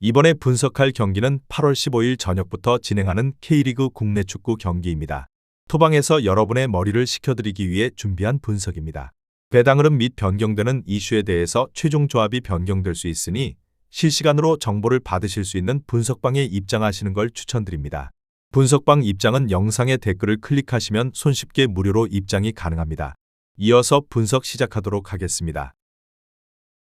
이번에 분석할 경기는 8월 15일 저녁부터 진행하는 K리그 국내 축구 경기입니다. 토방에서 여러분의 머리를 식혀드리기 위해 준비한 분석입니다. 배당 흐름 및 변경되는 이슈에 대해서 최종 조합이 변경될 수 있으니 실시간으로 정보를 받으실 수 있는 분석방에 입장하시는 걸 추천드립니다. 분석방 입장은 영상의 댓글을 클릭하시면 손쉽게 무료로 입장이 가능합니다. 이어서 분석 시작하도록 하겠습니다.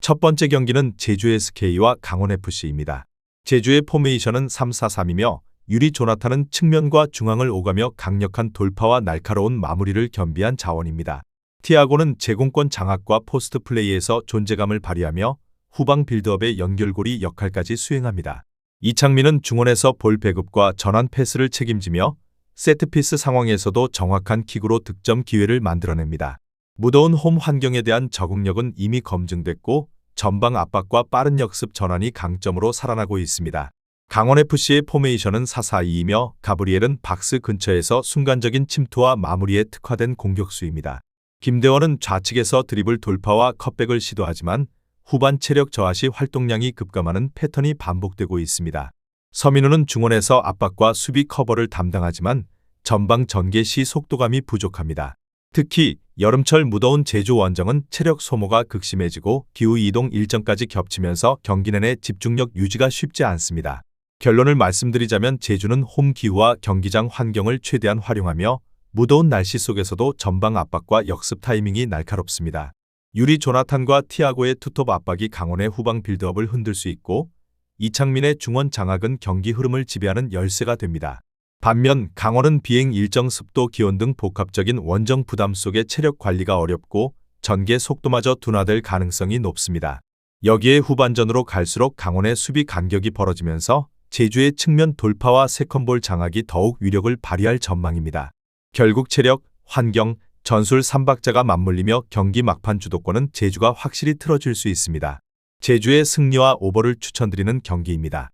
첫 번째 경기는 제주 SK와 강원FC입니다. 제주의 포메이션은 3-4-3이며 유리 조나탄은 측면과 중앙을 오가며 강력한 돌파와 날카로운 마무리를 겸비한 자원입니다. 티아고는 제공권 장악과 포스트 플레이에서 존재감을 발휘하며 후방 빌드업의 연결고리 역할까지 수행합니다. 이창민은 중원에서 볼 배급과 전환 패스를 책임지며 세트피스 상황에서도 정확한 킥으로 득점 기회를 만들어냅니다. 무더운 홈 환경에 대한 적응력은 이미 검증됐고 전방 압박과 빠른 역습 전환이 강점으로 살아나고 있습니다. 강원FC의 포메이션은 4-4-2이며 가브리엘은 박스 근처에서 순간적인 침투와 마무리에 특화된 공격수입니다. 김대원은 좌측에서 드리블 돌파와 컷백을 시도하지만 후반 체력 저하 시 활동량이 급감하는 패턴이 반복되고 있습니다. 서민우는 중원에서 압박과 수비 커버를 담당하지만 전방 전개 시 속도감이 부족합니다. 특히 여름철 무더운 제주 원정은 체력 소모가 극심해지고 기후 이동 일정까지 겹치면서 경기 내내 집중력 유지가 쉽지 않습니다. 결론을 말씀드리자면 제주는 홈 기후와 경기장 환경을 최대한 활용하며 무더운 날씨 속에서도 전방 압박과 역습 타이밍이 날카롭습니다. 유리 조나탄과 티아고의 투톱 압박이 강원의 후방 빌드업을 흔들 수 있고 이창민의 중원 장악은 경기 흐름을 지배하는 열쇠가 됩니다. 반면 강원은 비행 일정 습도 기온 등 복합적인 원정 부담 속에 체력 관리가 어렵고 전개 속도마저 둔화될 가능성이 높습니다. 여기에 후반전으로 갈수록 강원의 수비 간격이 벌어지면서 제주의 측면 돌파와 세컨볼 장악이 더욱 위력을 발휘할 전망입니다. 결국 체력, 환경, 전술 3박자가 맞물리며 경기 막판 주도권은 제주가 확실히 틀어질 수 있습니다. 제주의 승리와 오버를 추천드리는 경기입니다.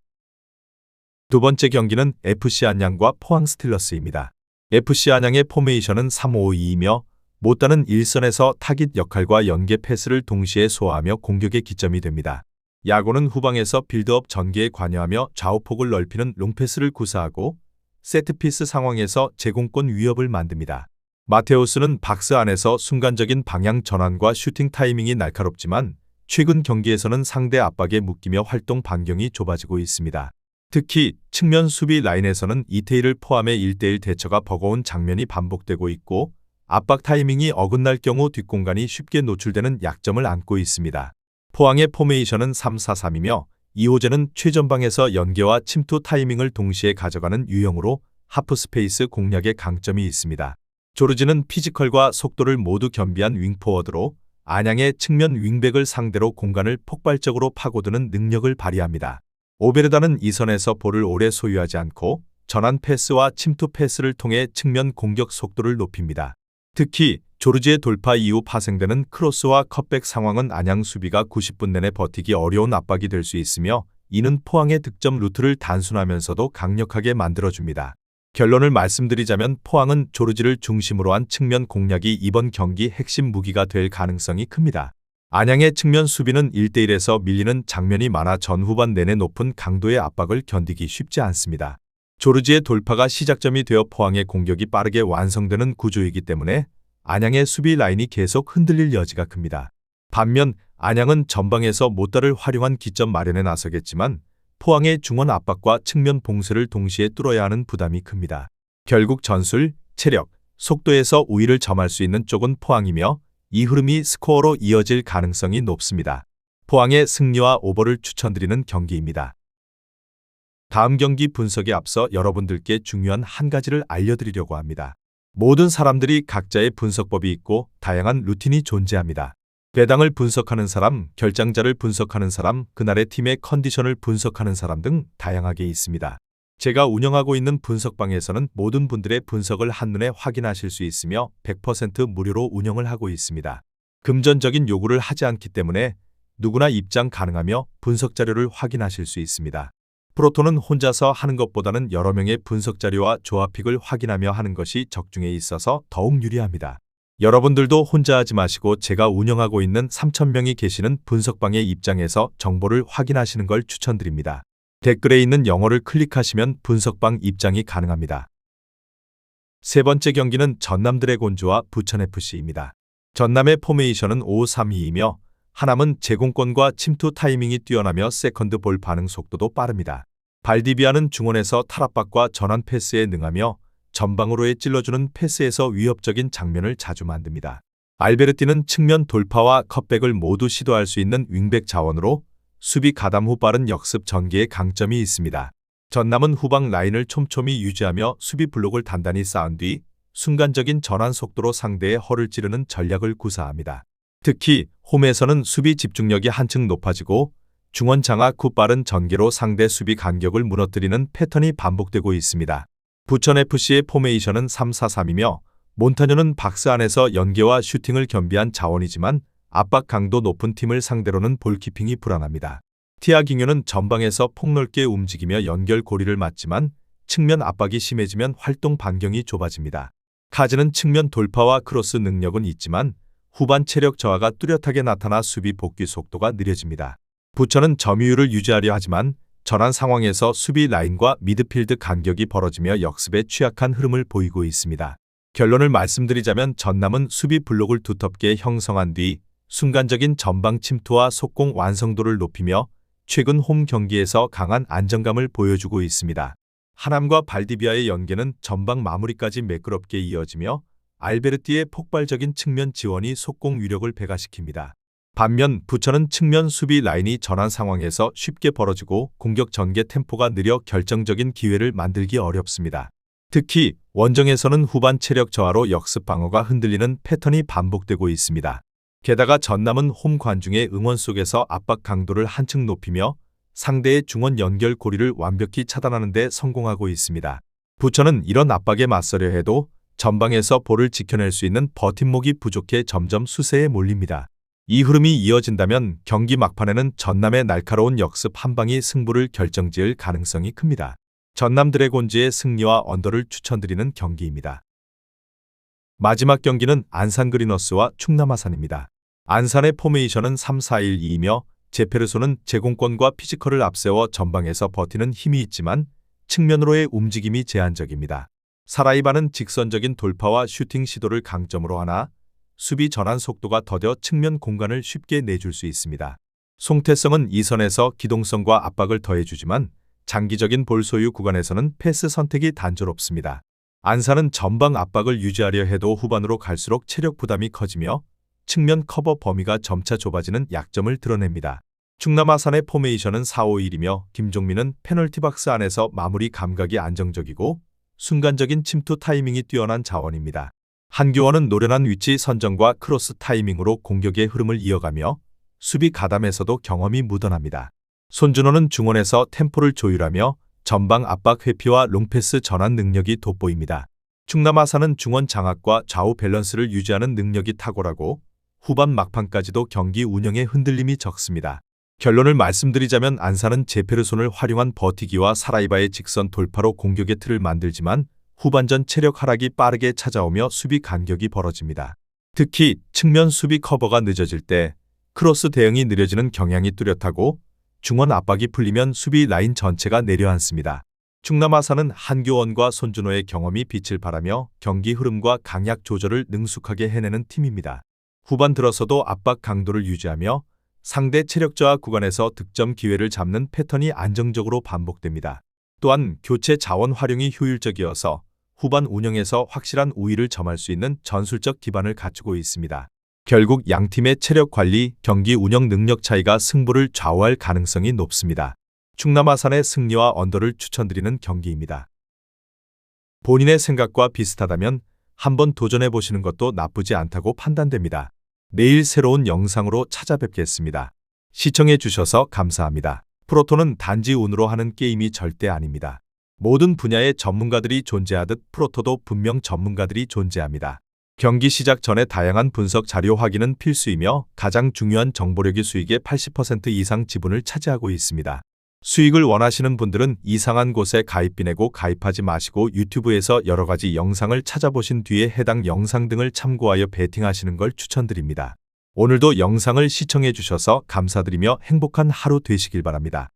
두 번째 경기는 FC 안양과 포항 스틸러스입니다. FC 안양의 포메이션은 3-5-2이며 못다는 일선에서 타깃 역할과 연계 패스를 동시에 소화하며 공격의 기점이 됩니다. 야구는 후방에서 빌드업 전개에 관여하며 좌우폭을 넓히는 롱패스를 구사하고 세트피스 상황에서 제공권 위협을 만듭니다. 마테우스는 박스 안에서 순간적인 방향 전환과 슈팅 타이밍이 날카롭지만 최근 경기에서는 상대 압박에 묶이며 활동 반경이 좁아지고 있습니다. 특히 측면 수비 라인에서는 이태일을 포함해 1대1 대처가 버거운 장면이 반복되고 있고 압박 타이밍이 어긋날 경우 뒷공간이 쉽게 노출되는 약점을 안고 있습니다. 포항의 포메이션은 3-4-3이며 이호재는 최전방에서 연계와 침투 타이밍을 동시에 가져가는 유형으로 하프스페이스 공략의 강점이 있습니다. 조르지는 피지컬과 속도를 모두 겸비한 윙포워드로 안양의 측면 윙백을 상대로 공간을 폭발적으로 파고드는 능력을 발휘합니다. 오베르다는 이선에서 볼을 오래 소유하지 않고 전환 패스와 침투 패스를 통해 측면 공격 속도를 높입니다. 특히 조르지의 돌파 이후 파생되는 크로스와 컷백 상황은 안양 수비가 90분 내내 버티기 어려운 압박이 될 수 있으며 이는 포항의 득점 루트를 단순하면서도 강력하게 만들어줍니다. 결론을 말씀드리자면 포항은 조르지를 중심으로 한 측면 공략이 이번 경기 핵심 무기가 될 가능성이 큽니다. 안양의 측면 수비는 1대1에서 밀리는 장면이 많아 전후반 내내 높은 강도의 압박을 견디기 쉽지 않습니다. 조르지의 돌파가 시작점이 되어 포항의 공격이 빠르게 완성되는 구조이기 때문에 안양의 수비 라인이 계속 흔들릴 여지가 큽니다. 반면 안양은 전방에서 못다를 활용한 기점 마련에 나서겠지만 포항의 중원 압박과 측면 봉쇄를 동시에 뚫어야 하는 부담이 큽니다. 결국 전술, 체력, 속도에서 우위를 점할 수 있는 쪽은 포항이며 이 흐름이 스코어로 이어질 가능성이 높습니다. 포항의 승리와 오버를 추천드리는 경기입니다. 다음 경기 분석에 앞서 여러분들께 중요한 한 가지를 알려드리려고 합니다. 모든 사람들이 각자의 분석법이 있고 다양한 루틴이 존재합니다. 배당을 분석하는 사람, 결장자를 분석하는 사람, 그날의 팀의 컨디션을 분석하는 사람 등 다양하게 있습니다. 제가 운영하고 있는 분석방에서는 모든 분들의 분석을 한눈에 확인하실 수 있으며 100% 무료로 운영을 하고 있습니다. 금전적인 요구를 하지 않기 때문에 누구나 입장 가능하며 분석 자료를 확인하실 수 있습니다. 프로토는 혼자서 하는 것보다는 여러 명의 분석 자료와 조합픽을 확인하며 하는 것이 적중에 있어서 더욱 유리합니다. 여러분들도 혼자 하지 마시고 제가 운영하고 있는 3,000명이 계시는 분석방의 입장에서 정보를 확인하시는 걸 추천드립니다. 댓글에 있는 영어를 클릭하시면 분석방 입장이 가능합니다. 세 번째 경기는 전남 드래곤즈와 부천FC입니다. 전남의 포메이션은 5-3-2이며 하남은 제공권과 침투 타이밍이 뛰어나며 세컨드 볼 반응 속도도 빠릅니다. 발디비아는 중원에서 탈압박과 전환 패스에 능하며 전방으로의 찔러주는 패스에서 위협적인 장면을 자주 만듭니다. 알베르티는 측면 돌파와 컷백을 모두 시도할 수 있는 윙백 자원으로 수비 가담 후 빠른 역습 전개에 강점이 있습니다. 전남은 후방 라인을 촘촘히 유지하며 수비 블록을 단단히 쌓은 뒤 순간적인 전환 속도로 상대의 허를 찌르는 전략을 구사합니다. 특히 홈에서는 수비 집중력이 한층 높아지고 중원 장악 후 빠른 전개로 상대 수비 간격을 무너뜨리는 패턴이 반복되고 있습니다. 부천FC의 포메이션은 3-4-3이며 몬타뇨는 박스 안에서 연계와 슈팅을 겸비한 자원이지만 압박 강도 높은 팀을 상대로는 볼키핑이 불안합니다. 티아기뇽은 전방에서 폭넓게 움직이며 연결 고리를 맞지만 측면 압박이 심해지면 활동 반경이 좁아집니다. 카즈는 측면 돌파와 크로스 능력은 있지만 후반 체력 저하가 뚜렷하게 나타나 수비 복귀 속도가 느려집니다. 부천은 점유율을 유지하려 하지만 전환 상황에서 수비 라인과 미드필드 간격이 벌어지며 역습에 취약한 흐름을 보이고 있습니다. 결론을 말씀드리자면 전남은 수비 블록을 두텁게 형성한 뒤 순간적인 전방 침투와 속공 완성도를 높이며 최근 홈 경기에서 강한 안정감을 보여주고 있습니다. 하남과 발디비아의 연계는 전방 마무리까지 매끄럽게 이어지며 알베르티의 폭발적인 측면 지원이 속공 위력을 배가시킵니다. 반면 부천은 측면 수비 라인이 전환 상황에서 쉽게 벌어지고 공격 전개 템포가 느려 결정적인 기회를 만들기 어렵습니다. 특히 원정에서는 후반 체력 저하로 역습 방어가 흔들리는 패턴이 반복되고 있습니다. 게다가 전남은 홈 관중의 응원 속에서 압박 강도를 한층 높이며 상대의 중원 연결 고리를 완벽히 차단하는 데 성공하고 있습니다. 부천은 이런 압박에 맞서려 해도 전방에서 볼을 지켜낼 수 있는 버팀목이 부족해 점점 수세에 몰립니다. 이 흐름이 이어진다면 경기 막판에는 전남의 날카로운 역습 한 방이 승부를 결정지을 가능성이 큽니다. 전남 드래곤즈의 승리와 언더를 추천드리는 경기입니다. 마지막 경기는 안산 그리너스와 충남 아산입니다. 안산의 포메이션은 3-4-1-2이며 제페르소는 제공권과 피지컬을 앞세워 전방에서 버티는 힘이 있지만 측면으로의 움직임이 제한적입니다. 사라이바는 직선적인 돌파와 슈팅 시도를 강점으로 하나 수비 전환 속도가 더뎌 측면 공간을 쉽게 내줄 수 있습니다. 송태성은 이선에서 기동성과 압박을 더해주지만 장기적인 볼 소유 구간에서는 패스 선택이 단조롭습니다. 안산은 전방 압박을 유지하려 해도 후반으로 갈수록 체력 부담이 커지며 측면 커버 범위가 점차 좁아지는 약점을 드러냅니다. 충남 아산의 포메이션은 4-5-1이며 김종민은 페널티 박스 안에서 마무리 감각이 안정적이고 순간적인 침투 타이밍이 뛰어난 자원입니다. 한규원은 노련한 위치 선정과 크로스 타이밍으로 공격의 흐름을 이어가며 수비 가담에서도 경험이 묻어납니다. 손준호는 중원에서 템포를 조율하며 전방 압박 회피와 롱패스 전환 능력이 돋보입니다. 충남 아산은 중원 장악과 좌우 밸런스를 유지하는 능력이 탁월하고 후반 막판까지도 경기 운영에 흔들림이 적습니다. 결론을 말씀드리자면 안산은 제페르손을 활용한 버티기와 사라이바의 직선 돌파로 공격의 틀을 만들지만 후반전 체력 하락이 빠르게 찾아오며 수비 간격이 벌어집니다. 특히 측면 수비 커버가 늦어질 때 크로스 대응이 느려지는 경향이 뚜렷하고 중원 압박이 풀리면 수비 라인 전체가 내려앉습니다. 충남 아산은 한교원과 손준호의 경험이 빛을 발하며 경기 흐름과 강약 조절을 능숙하게 해내는 팀입니다. 후반 들어서도 압박 강도를 유지하며 상대 체력 저하 구간에서 득점 기회를 잡는 패턴이 안정적으로 반복됩니다. 또한 교체 자원 활용이 효율적이어서 후반 운영에서 확실한 우위를 점할 수 있는 전술적 기반을 갖추고 있습니다. 결국 양팀의 체력 관리, 경기 운영 능력 차이가 승부를 좌우할 가능성이 높습니다. 충남 아산의 승리와 언더를 추천드리는 경기입니다. 본인의 생각과 비슷하다면 한번 도전해보시는 것도 나쁘지 않다고 판단됩니다. 내일 새로운 영상으로 찾아뵙겠습니다. 시청해주셔서 감사합니다. 프로토는 단지 운으로 하는 게임이 절대 아닙니다. 모든 분야의 전문가들이 존재하듯 프로토도 분명 전문가들이 존재합니다. 경기 시작 전에 다양한 분석 자료 확인은 필수이며 가장 중요한 정보력이 수익의 80% 이상 지분을 차지하고 있습니다. 수익을 원하시는 분들은 이상한 곳에 가입비 내고 가입하지 마시고 유튜브에서 여러 가지 영상을 찾아보신 뒤에 해당 영상 등을 참고하여 베팅하시는 걸 추천드립니다. 오늘도 영상을 시청해 주셔서 감사드리며 행복한 하루 되시길 바랍니다.